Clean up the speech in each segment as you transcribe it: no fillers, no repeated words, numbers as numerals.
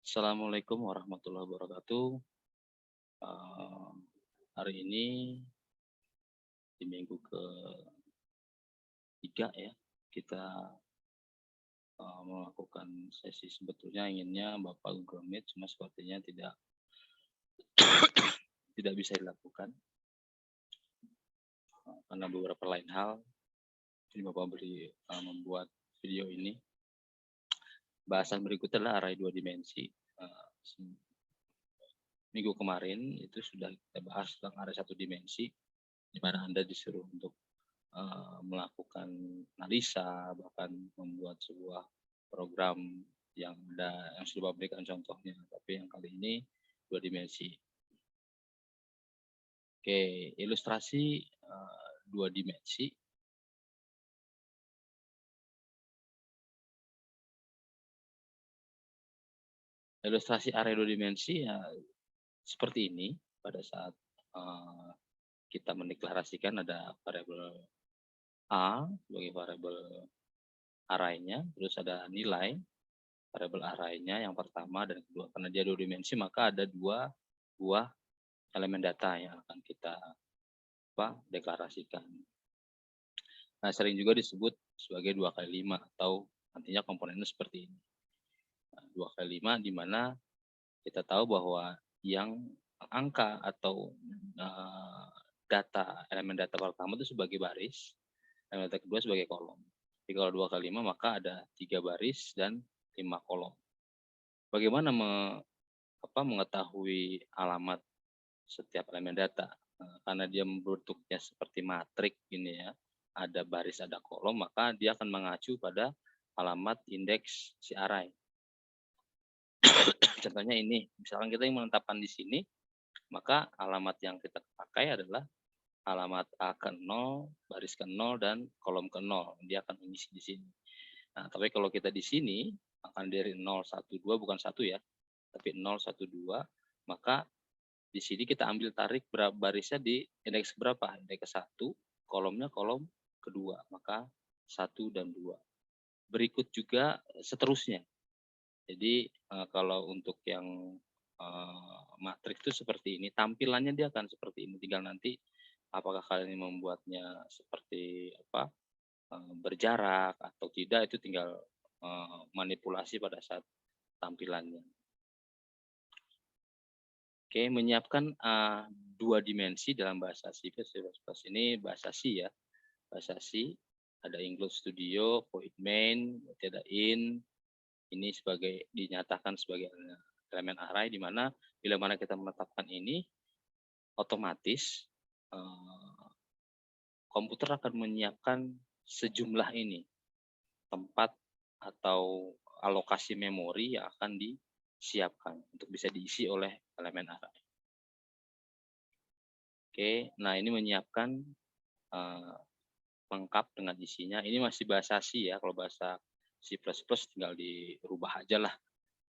Assalamualaikum warahmatullahi wabarakatuh. Eee, Hari ini di minggu ketiga ya, kita, melakukan sesi sebetulnya inginnya Bapak Google Meet, cuma sepertinya tidak bisa dilakukan, karena beberapa lain hal. Jadi Bapak membuat video ini. Bahasan berikutnya adalah array 2 dimensi. Minggu kemarin itu sudah kita bahas tentang array 1 dimensi, di mana Anda disuruh untuk melakukan analisa, bahkan membuat sebuah program yang sudah berikan contohnya, tapi yang kali ini 2 dimensi. Oke, ilustrasi 2 dimensi. Ilustrasi array 2 dimensi ya seperti ini pada saat kita mendeklarasikan ada variabel A sebagai variabel array-nya, terus ada nilai variabel array-nya yang pertama dan kedua. Karena dia 2 dimensi, maka ada 2 buah elemen data yang akan kita deklarasikan. Nah, sering juga disebut sebagai 2 kali 5 atau nantinya komponennya seperti ini. Nah, 2 kali 5 di mana kita tahu bahwa yang angka atau elemen data pertama itu sebagai baris, elemen data kedua sebagai kolom. Jadi kalau 2 kali 5 maka ada 3 baris dan 5 kolom. Bagaimana mengetahui alamat setiap elemen data? Karena dia bentuknya seperti matrik ini ya, ada baris, ada kolom, maka dia akan mengacu pada alamat indeks si array. Contohnya ini, misalkan kita yang menetapkan di sini, maka alamat yang kita pakai adalah alamat A ke 0, baris ke 0, dan kolom ke 0. Dia akan mengisi di sini. Nah, tapi kalau kita di sini, akan dari 0, 1, 2, bukan 1 ya, tapi 0, 1, 2, maka di sini kita ambil tarik barisnya di indeks berapa? Indeks ke 1, kolomnya kolom kedua, maka 1 dan 2. Berikut juga seterusnya. Jadi kalau untuk yang matriks itu seperti ini, tampilannya dia akan seperti ini. Tinggal nanti apakah kalian membuatnya seperti berjarak atau tidak, itu tinggal manipulasi pada saat tampilannya. Oke, menyiapkan 2 dimensi dalam bahasa C++ ini bahasa C ya. Bahasa C, ada include studio, void main, berarti ada in, ini dinyatakan sebagai elemen array, di mana bila mana kita menetapkan ini, otomatis komputer akan menyiapkan sejumlah ini, tempat atau alokasi memori yang akan disiapkan untuk bisa diisi oleh elemen array. Oke, nah ini menyiapkan lengkap dengan isinya. Ini masih bahasa C ya, kalau bahasa C++ tinggal dirubah aja lah.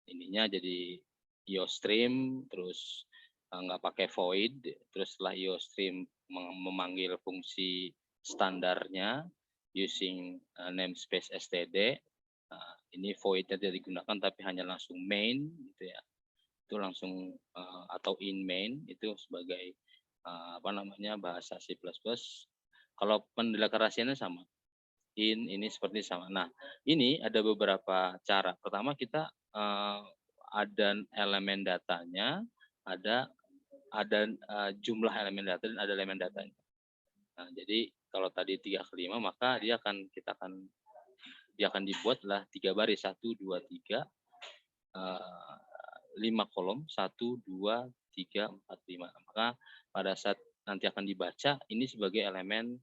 Ininya jadi IOStream, terus nggak pakai void, terus setelah IOStream memanggil fungsi standarnya using namespace std. Ini void-nya tidak digunakan tapi hanya langsung main gitu ya. Itu langsung atau in main itu sebagai bahasa C++. Kalau pendeklarasiannya sama. Ini seperti sama. Nah, ini ada beberapa cara. Pertama kita ada elemen datanya, ada jumlah elemen data dan ada elemen datanya. Nah, jadi kalau tadi 3 ke 5 maka dia akan dibuatlah 3 baris, 1, 2, 3, 5 kolom, 1, 2, 3, 4, 5. Maka pada saat nanti akan dibaca ini sebagai elemen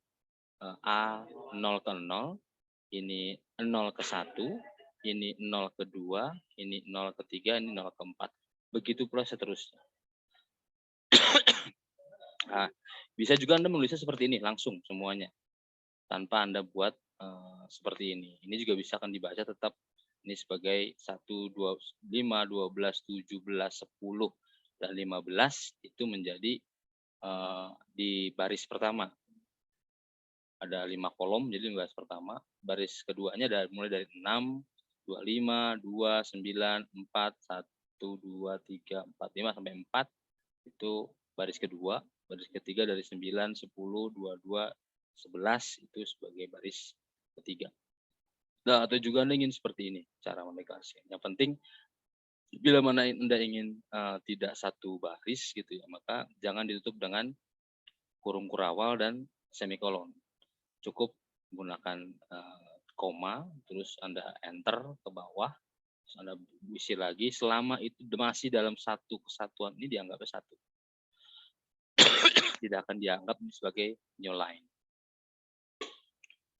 A 0 ke 0, ini 0 ke 1, ini 0 ke 2, ini 0 ke 3, ini 0 ke 4. Begitu pula seterusnya. Nah, bisa juga Anda menulisnya seperti ini, langsung semuanya. Tanpa Anda buat seperti ini. Ini juga bisa akan dibaca tetap ini sebagai 1, 2, 5, 12, 17, 10, dan 15 itu menjadi di baris pertama. Ada 5 kolom, jadi baris pertama. Baris keduanya mulai dari 6, 25, 2, 9, 4, 1, 1, 2, 3, 4, 5 sampai 4 itu baris kedua, baris ketiga dari 9, 10, 22, 11 itu sebagai baris ketiga. Nah, atau juga Anda ingin seperti ini cara mendeklarasikan. Yang penting bila mana Anda ingin tidak satu baris gitu ya, maka jangan ditutup dengan kurung kurawal dan semikolon. Cukup menggunakan koma, terus Anda enter ke bawah, terus Anda isi lagi, selama itu masih dalam satu kesatuan ini dianggapnya satu. Tidak akan dianggap sebagai new line.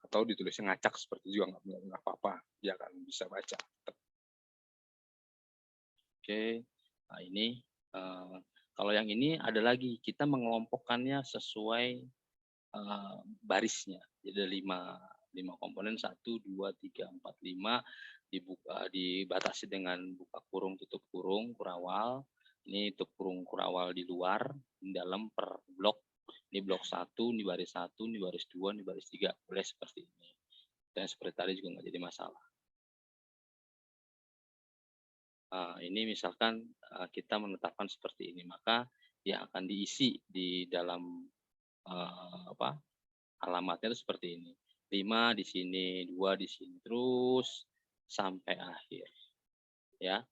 Atau ditulisnya ngacak seperti itu juga nggak apa-apa, dia akan bisa baca. Oke, nah ini kalau yang ini ada lagi, kita mengelompokkannya sesuai barisnya. Jadi ada 5 komponen, 1, 2, 3, 4, 5, dibatasi dengan buka kurung, tutup kurung, kurawal. Ini tutup kurung kurawal di luar, di dalam per blok. Ini blok 1, ini baris 1, ini baris 2, ini baris 3. Boleh seperti ini. Dan seperti tadi juga nggak jadi masalah. Ini misalkan kita menetapkan seperti ini, maka yang akan diisi di dalam alamatnya itu seperti ini. 5 di sini, 2 di sini, terus sampai akhir. Ya.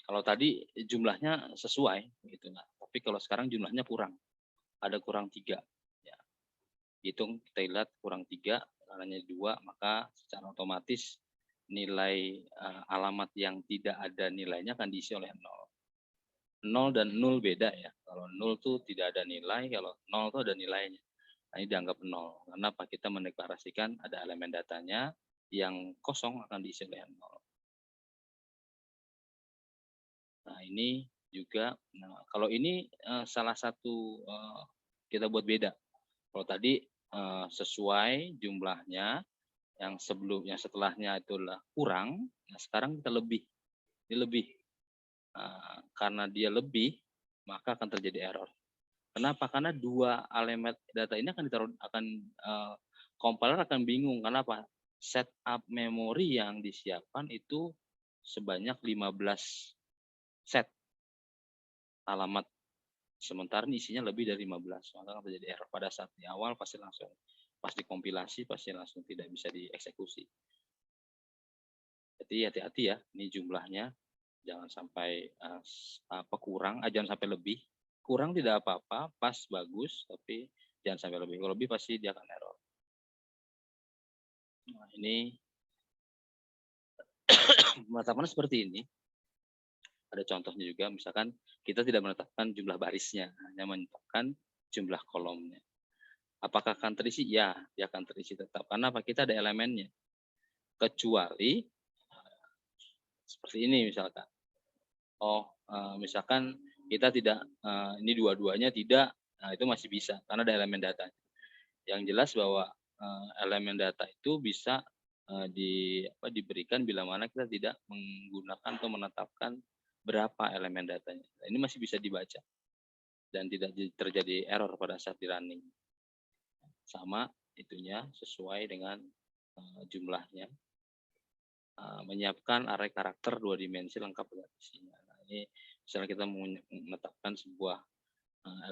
Kalau tadi jumlahnya sesuai gitu, nah, tapi kalau sekarang jumlahnya kurang. Ada kurang 3. Ya. Hitung kita lihat kurang 3, karena 2, maka secara otomatis nilai alamat yang tidak ada nilainya akan diisi oleh 0. 0 dan 0 beda ya. Kalau 0 itu tidak ada nilai, kalau 0 itu ada nilainya. Nah, ini dianggap 0. Kenapa? Kita mendeklarasikan ada elemen datanya yang kosong akan diisi oleh 0. Nah, ini juga, kalau ini salah satu kita buat beda. Kalau tadi sesuai jumlahnya, yang setelahnya itu adalah kurang, nah sekarang kita lebih. Ini lebih. Karena dia lebih, maka akan terjadi error. Kenapa? Karena 2 elemen data ini compiler akan bingung. Kenapa? Setup memori yang disiapkan itu sebanyak 15 set alamat. Sementara isinya lebih dari 15. Maka akan terjadi error pada saat di awal pas dikompilasi pasti langsung tidak bisa dieksekusi. Jadi hati-hati ya, ini jumlahnya jangan sampai kurang, jangan sampai lebih. Kurang tidak apa-apa, pas bagus, tapi jangan sampai lebih. Kalau lebih pasti dia akan error. Nah, ini menetapkan seperti ini. Ada contohnya juga, misalkan kita tidak menetapkan jumlah barisnya, hanya menetapkan jumlah kolomnya. Apakah akan terisi? Ya, dia akan terisi tetap. Karena apa? Kita ada elemennya. Kecuali seperti ini misalkan. Misalkan kita tidak, ini dua-duanya tidak, nah itu masih bisa karena ada elemen datanya. Yang jelas bahwa elemen data itu bisa diberikan bila mana kita tidak menggunakan atau menetapkan berapa elemen datanya. Nah, ini masih bisa dibaca dan tidak terjadi error pada saat di running. Sama itunya sesuai dengan jumlahnya. Menyiapkan array karakter 2 dimensi lengkap dengan isinya. Nah, ini misalnya kita menetapkan sebuah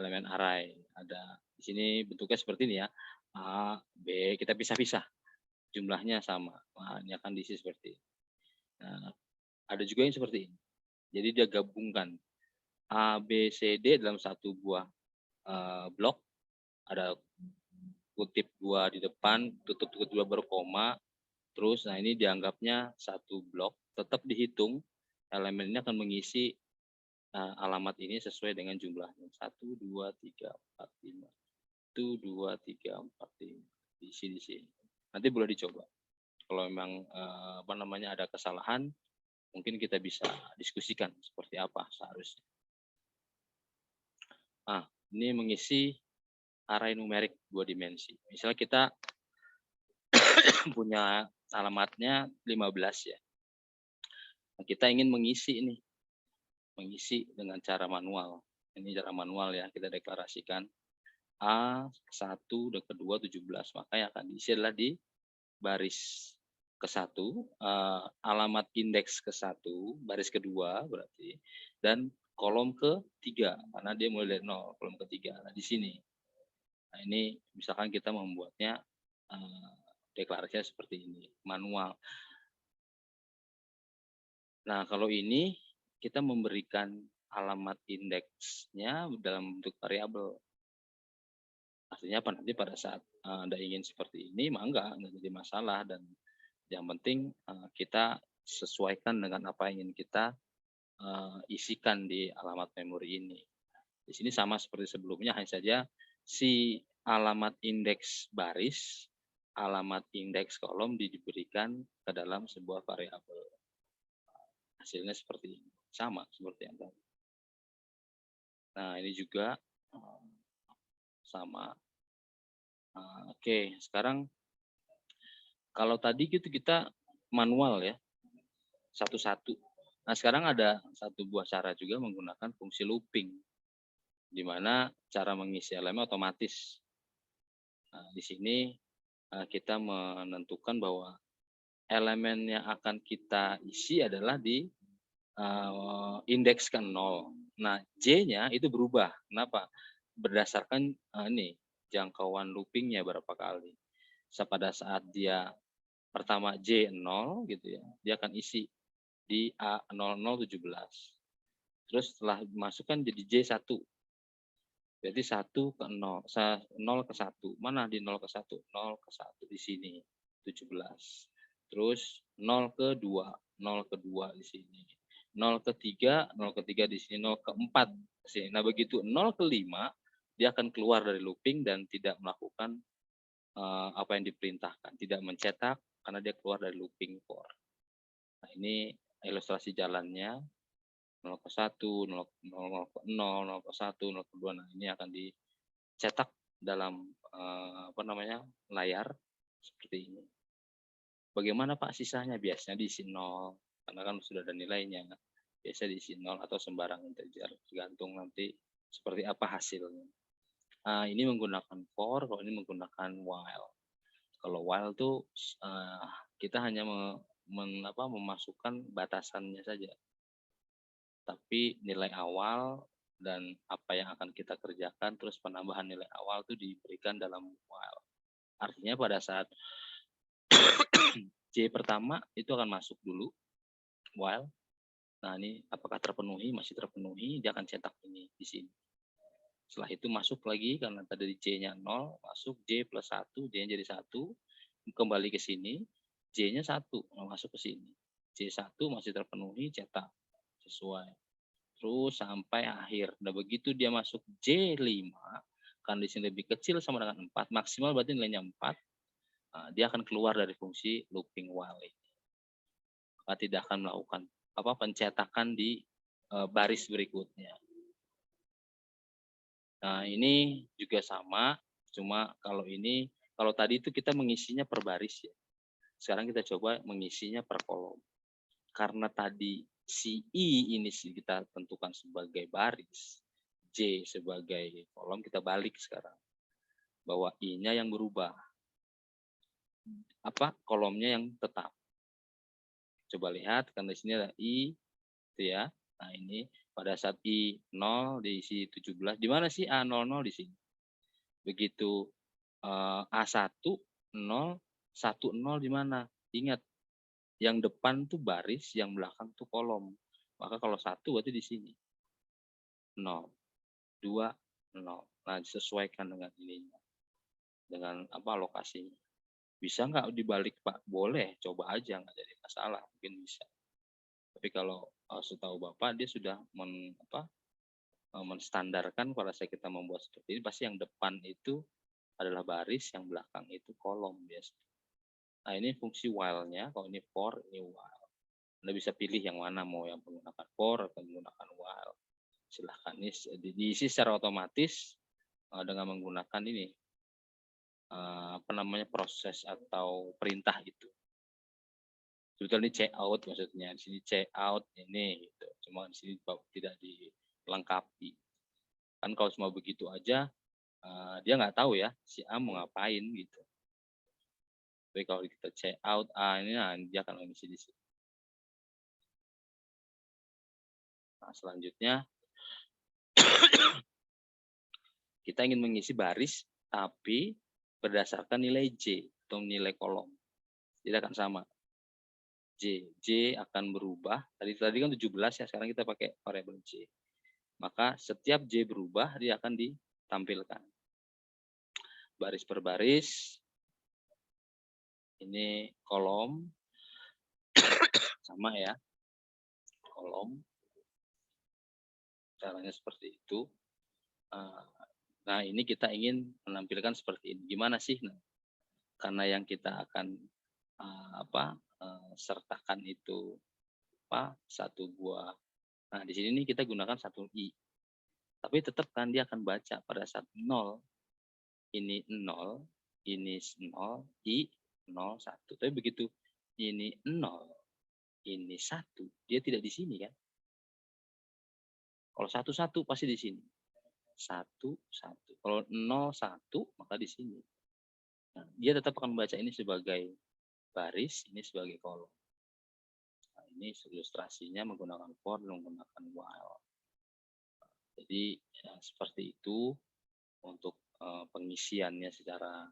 elemen array. Ada di sini bentuknya seperti ini ya. A, B, kita pisah-pisah. Jumlahnya sama. Nah, ini akan diisi seperti ini. Nah, ada juga yang seperti ini. Jadi dia gabungkan A, B, C, D dalam satu buah blok. Ada kutip 2 di depan, tutup 2 berkoma. Terus, nah ini dianggapnya satu blok. Tetap dihitung, elemen ini akan mengisi alamat ini sesuai dengan jumlahnya. 1, 2, 3, 4, 5. 1, 2, 3, 4, 5. Diisi di sini. Nanti boleh dicoba. Kalau memang ada kesalahan, mungkin kita bisa diskusikan seperti apa seharusnya. Ini mengisi array numerik 2 dimensi. Misalnya kita punya alamatnya 15 ya. Nah, kita ingin mengisi ini. Mengisi dengan cara manual. Ini cara manual ya, kita deklarasikan A1 dan kedua 17, maka yang akan diisi adalah di baris ke satu, alamat indeks ke satu, baris kedua berarti, dan kolom ketiga, karena dia mulai dari nol, kolom ketiga. Nah, di sini. Nah, ini misalkan kita membuatnya deklarasinya seperti ini, manual. Nah, kalau ini kita memberikan alamat indeksnya dalam bentuk variabel. Artinya apa, nanti pada saat Anda ingin seperti ini, mah enggak jadi masalah, dan yang penting kita sesuaikan dengan apa yang ingin kita isikan di alamat memori ini. Di sini sama seperti sebelumnya, hanya saja si alamat indeks baris, alamat indeks kolom diberikan ke dalam sebuah variabel. Hasilnya seperti ini, sama seperti yang tadi. Nah, ini juga sama. Oke, sekarang kalau tadi gitu kita manual ya, satu-satu. Nah, sekarang ada satu buah cara juga menggunakan fungsi looping, di mana cara mengisi elemen otomatis. Nah, di sini kita menentukan bahwa elemen yang akan kita isi adalah di indeks ke 0. Nah, J-nya itu berubah. Kenapa? Berdasarkan ini jangkauan loopingnya berapa kali. Pada saat dia pertama J 0 gitu ya, dia akan isi di A0017. Terus setelah dimasukkan jadi J1. Berarti 1 ke 0, 0 ke 1. Mana di 0 ke 1? 0 ke 1 di sini, 17. Terus 0 ke 2, 0 ke 2 di sini. 0 ke 3, 0 ke 3 di sini, 0 ke 4 di sini. Nah, begitu 0 ke 5, dia akan keluar dari looping dan tidak melakukan apa yang diperintahkan, tidak mencetak karena dia keluar dari looping for. Nah, ini ilustrasi jalannya. 0 ke 1, 0 ke 0, 0 ke 1, 0 ke 2. Nah, ini akan dicetak dalam layar seperti ini. Bagaimana Pak sisanya? Biasanya diisi 0, karena kan sudah ada nilainya. Biasa diisi 0 atau sembarang integer, tergantung nanti seperti apa hasilnya. Ini menggunakan for, kalau ini menggunakan while. Kalau while tuh kita hanya memasukkan batasannya saja. Tapi nilai awal dan apa yang akan kita kerjakan, terus penambahan nilai awal itu diberikan dalam while. Artinya pada saat J pertama itu akan masuk dulu while. Nah, ini apakah terpenuhi? Masih terpenuhi, dia akan cetak ini di sini. Setelah itu masuk lagi karena tadi J-nya 0, masuk J plus 1, J-nya jadi 1, kembali ke sini, J-nya 1, masuk ke sini. J1 masih terpenuhi, cetak sesuai. Terus sampai akhir. Nah, begitu dia masuk J5, kan di sini lebih kecil sama dengan 4, maksimal berarti nilainya 4, dia akan keluar dari fungsi looping while ini. Maka tidak akan melakukan pencetakan di baris berikutnya. Nah, ini juga sama, cuma kalau tadi itu kita mengisinya per baris ya. Sekarang kita coba mengisinya per kolom. Karena tadi si I ini kita tentukan sebagai baris, J sebagai kolom, kita balik sekarang. Bahwa I-nya yang berubah. Kolomnya yang tetap. Coba lihat, kan di sini ada I, itu ya. Nah, ini pada saat I 0 diisi 17, di mana sih A00 di sini? Begitu A1 0, 10 di mana? Ingat, yang depan tuh baris, yang belakang tuh kolom. Maka kalau 1 berarti di sini. 0, 2, 0. Nah, disesuaikan dengan ininya. Dengan lokasinya. Bisa nggak dibalik Pak? Boleh, coba aja, nggak jadi masalah, mungkin bisa. Tapi kalau setahu Bapak dia sudah menstandarkan pada saat kita membuat seperti ini, pasti yang depan itu adalah baris, yang belakang itu kolom biasanya. Nah, ini fungsi while-nya, kalau ini for, ini while. Anda bisa pilih yang mana, mau yang menggunakan for atau menggunakan while. Silahkan, ini diisi secara otomatis dengan menggunakan ini, proses atau perintah itu. Sebetulnya ini check out maksudnya, di sini check out ini gitu. Cuma di sini tidak dilengkapi. Kan kalau cuma begitu aja, dia nggak tahu ya si A mau ngapain gitu. Tapi kalau kita C out A ini, nah, dia akan mengisi di sini. Nah, selanjutnya kita ingin mengisi baris tapi berdasarkan nilai J atau nilai kolom. Tidak akan sama. J akan berubah. Tadi kan 17 ya, sekarang kita pakai variabel J. Maka setiap J berubah, dia akan ditampilkan. Baris per baris. Ini kolom. Sama ya. Kolom. Caranya seperti itu. Nah, ini kita ingin menampilkan seperti ini. Gimana sih? Nah, karena yang kita akan sertakan itu satu buah. Nah, di sini nih kita gunakan satu I. Tapi tetap kan dia akan baca pada saat 0. Ini 0, ini 0, I 0, 1. Tapi begitu ini 0, ini 1, dia tidak di sini kan? Kalau 1, 1 pasti di sini. 1, 1. Kalau 0, 1 maka di sini. Nah, dia tetap akan membaca ini sebagai baris, ini sebagai kolom. Nah, ini ilustrasinya menggunakan for dan menggunakan while. Jadi ya, seperti itu untuk pengisiannya secara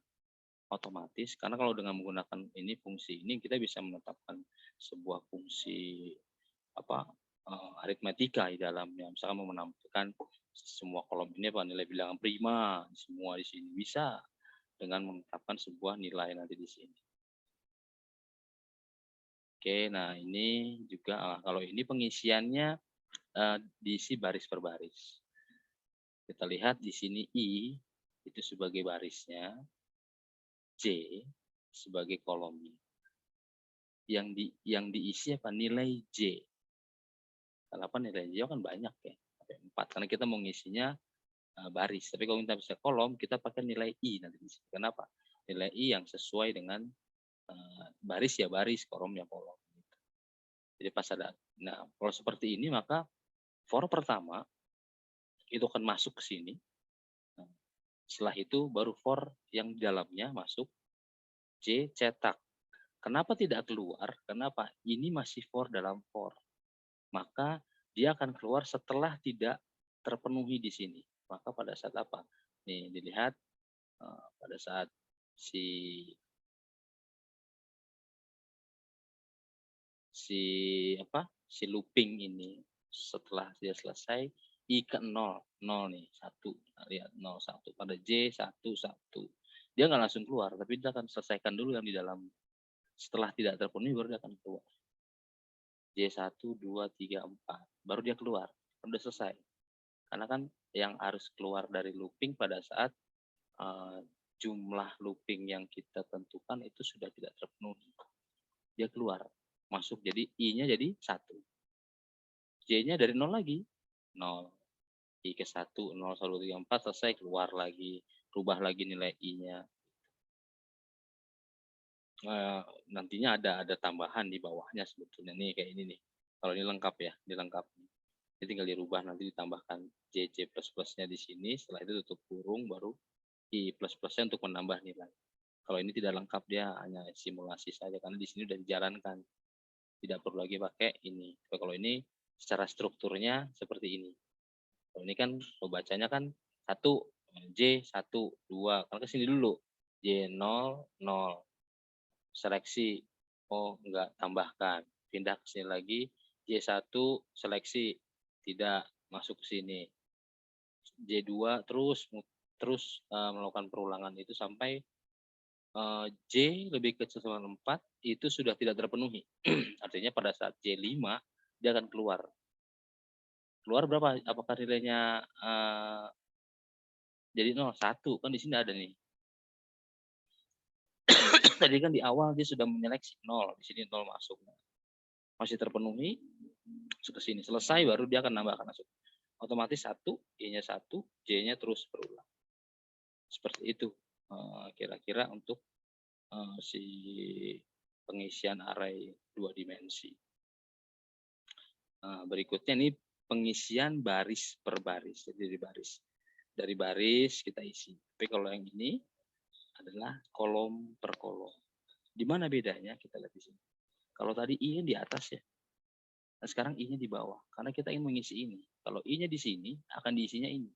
otomatis. Karena kalau dengan menggunakan ini fungsi ini kita bisa menetapkan sebuah fungsi aritmetika di dalamnya. Misalkan mau menampilkan semua kolom ini nilai bilangan prima, semua di sini bisa dengan menetapkan sebuah nilai nanti di sini. Oke, nah ini juga kalau ini pengisiannya diisi baris per baris. Kita lihat di sini I itu sebagai barisnya, J sebagai kolomnya. Yang diisi apa? Nilai J. Kenapa nilai J kan banyak ya? 4. Karena kita mau ngisinya baris. Tapi kalau kita bisa kolom, kita pakai nilai I nanti di sini. Kenapa? Nilai I yang sesuai dengan baris ya baris, kolom ya kolom. Jadi pas ada, nah kalau seperti ini maka for pertama itu akan masuk ke sini. Nah, setelah itu baru for yang di dalamnya masuk J cetak. Kenapa tidak keluar? Kenapa? Ini masih for dalam for. Maka dia akan keluar setelah tidak terpenuhi di sini. Maka pada saat apa? Nih dilihat pada saat si looping ini setelah dia selesai I ke 0 nih 1 lihat 0 1 pada J 1 1 dia nggak langsung keluar tapi dia akan selesaikan dulu yang di dalam setelah tidak terpenuhi baru dia akan keluar J 1 2 3 4 baru dia keluar udah selesai karena kan yang harus keluar dari looping pada saat jumlah looping yang kita tentukan itu sudah tidak terpenuhi dia keluar masuk jadi I-nya jadi 1 J-nya dari 0 lagi 0 I ke 1 0 1 3 4 selesai keluar lagi rubah lagi nilai I-nya nantinya ada tambahan di bawahnya sebetulnya nih kayak ini nih kalau ini lengkap ya dilengkap jadi tinggal dirubah nanti ditambahkan JJ plus-plusnya di sini setelah itu tutup kurung baru I plus-plusnya untuk menambah nilai kalau ini tidak lengkap dia hanya simulasi saja karena di sini sudah dijalankan tidak perlu lagi pakai ini kalau ini secara strukturnya seperti ini kalau ini kan pembacanya kan 1 J 1 2 karena kesini dulu J 0 0 seleksi enggak tambahkan pindah ke sini lagi J1 seleksi tidak masuk ke sini J2 terus melakukan perulangan itu sampai J lebih kecil sama 4 itu sudah tidak terpenuhi artinya pada saat J5 dia akan keluar berapa apakah nilainya jadi 0 1 kan di sini ada nih tadi kan di awal dia sudah menyeleksi 0 di sini 0 masuk masih terpenuhi ke sini selesai baru dia akan nambahkan masuk otomatis 1 I-nya 1 J-nya terus berulang seperti itu kira-kira untuk si pengisian array 2 dimensi berikutnya ini pengisian baris per baris jadi dari baris kita isi tapi kalau yang ini adalah kolom per kolom Di mana bedanya? Kita lihat di sini. Kalau tadi I-nya di atas ya, nah sekarang I-nya di bawah, karena kita ingin mengisi ini. Kalau I-nya di sini, akan diisinya ini.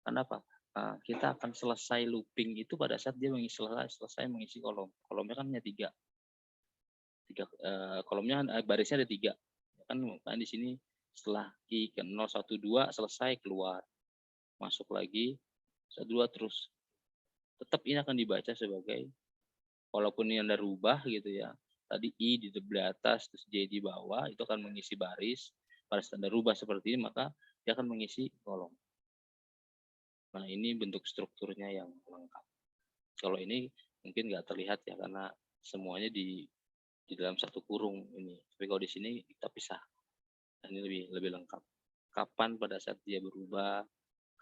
Kenapa? Kita akan selesai looping itu pada saat dia selesai mengisi kolom. Kolomnya kan hanya tiga. Kolomnya barisnya ada tiga. Kan di sini setelah I ke 012 selesai keluar. Masuk lagi, 12 terus. Tetap ini akan dibaca sebagai, walaupun ini Anda rubah gitu ya, tadi I di atas, terus J di bawah, itu akan mengisi baris. Pada saat Anda rubah seperti ini, maka dia akan mengisi kolom. Nah, ini bentuk strukturnya yang lengkap. Kalau ini mungkin nggak terlihat ya, karena semuanya di dalam satu kurung ini. Tapi kalau di sini kita pisah. Nah, ini lebih lengkap. Kapan pada saat dia berubah,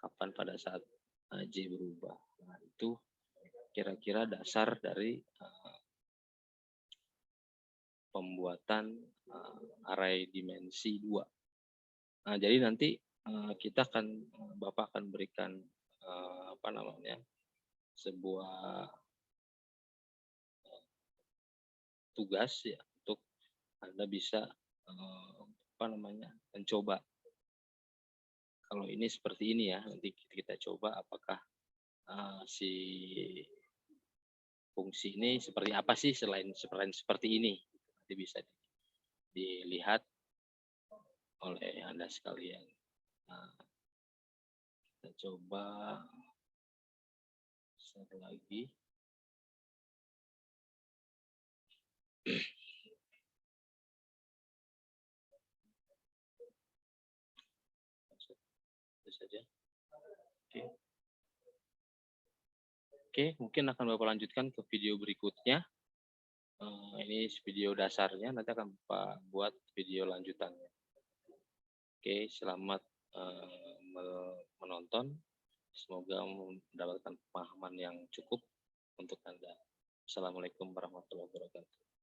kapan pada saat J berubah. Nah, itu kira-kira dasar dari pembuatan array dimensi 2. Nah, jadi nanti kita akan, Bapak akan berikan sebuah tugas ya, untuk Anda bisa mencoba. Kalau ini seperti ini ya, nanti kita coba apakah si fungsi ini seperti apa sih selain seperti ini. Nanti bisa dilihat oleh Anda sekalian. Nah, kita coba satu lagi. Itu saja. Oke, mungkin akan Bapak lanjutkan ke video berikutnya. Ini video dasarnya, nanti akan Bapak buat video lanjutannya. Oke, selamat menonton. Semoga mendapatkan pemahaman yang cukup untuk Anda. Assalamualaikum warahmatullahi wabarakatuh.